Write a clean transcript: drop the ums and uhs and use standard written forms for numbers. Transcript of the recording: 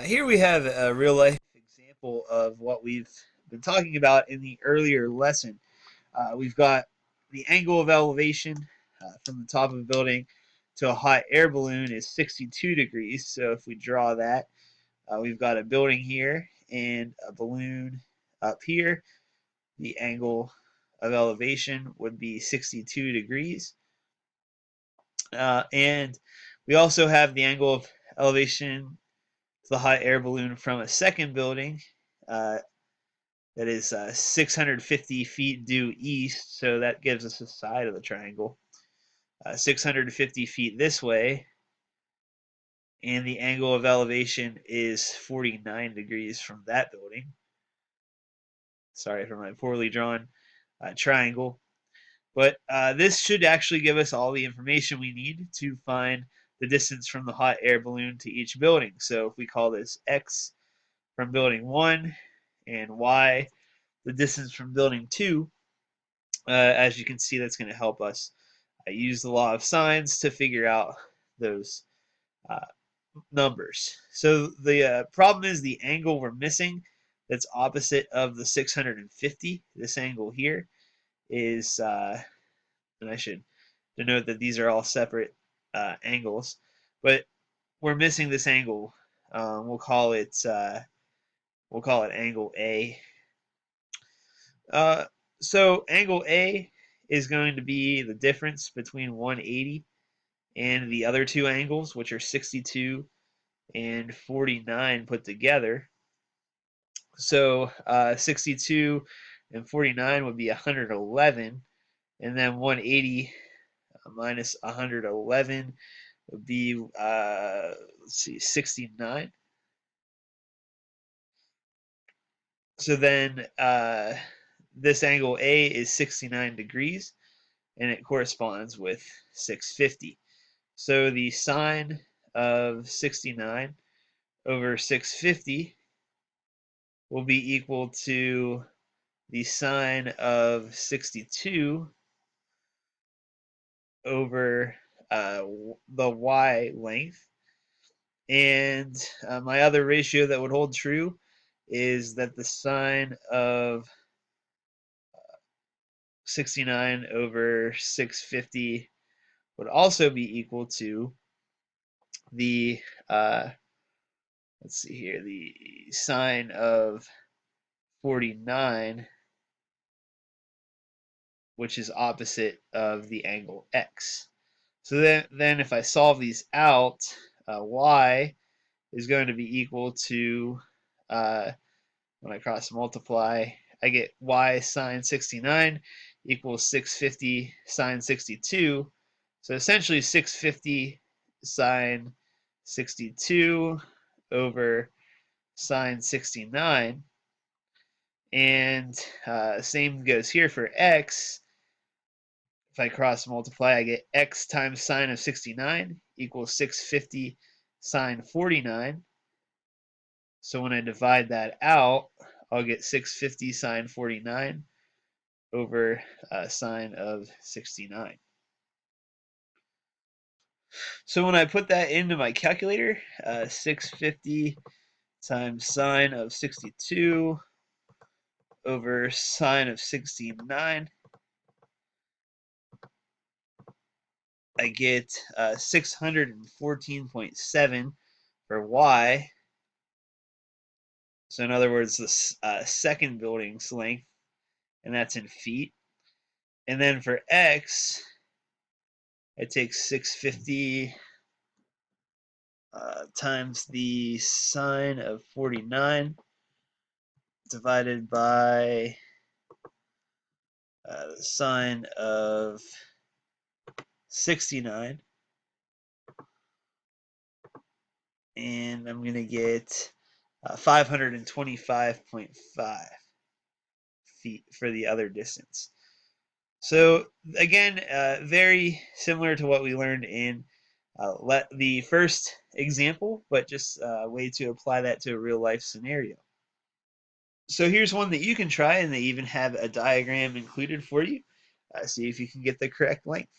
Here we have a real life example of what we've been talking about in the earlier lesson. We've got the angle of elevation from the top of a building to a hot air balloon is 62 degrees. So if we draw that, we've got a building here and a balloon up here. The angle of elevation would be 62 degrees. And we also have the angle of elevation to the hot air balloon from a second building uh, that is 650 feet due east, so that gives us the side of the triangle. 650 feet this way, and the angle of elevation is 49 degrees from that building. Sorry for my poorly drawn triangle. But this should actually give us all the information we need to find the distance from the hot air balloon to each building. So if we call this x from building 1 and y the distance from building 2, as you can see, that's going to help us use the law of sines to figure out those uh, numbers. So the problem is the angle we're missing that's opposite of the 650. This angle here is, and I should denote that these are all separate angles, but we're missing this angle. We'll call it angle A. Uh, so angle A is going to be the difference between 180 and the other two angles, which are 62 and 49 put together. So 62 and 49 would be 111, and then 180 minus 111 would be, let's see, 69. So then this angle A is 69 degrees, and it corresponds with 650. So the sine of 69 over 650 will be equal to the sine of 62 over the y length. And my other ratio that would hold true is that the sine of 69 over 650 would also be equal to the, let's see here, the sine of 49, which is opposite of the angle x. So then if I solve these out, y is going to be equal to, when I cross multiply, I get y sine 69 equals 650 sine 62. So essentially 650 sine 62 over sine 69. And same goes here for x. If I cross multiply, I get x times sine of 69 equals 650 sine 49. So when I divide that out, I'll get 650 sine 49 over sine of 69. So when I put that into my calculator, 650 times sine of 62 over sine of 69, I get 614.7 for y. So in other words, the second building's length, and that's in feet. And then for x, I take 650 times the sine of 49 divided by the sine of 69, and I'm going to get 525.5 feet for the other distance. So again, very similar to what we learned in the first example, but just a way to apply that to a real life scenario. So here's one that you can try, and they even have a diagram included for you. See if you can get the correct length.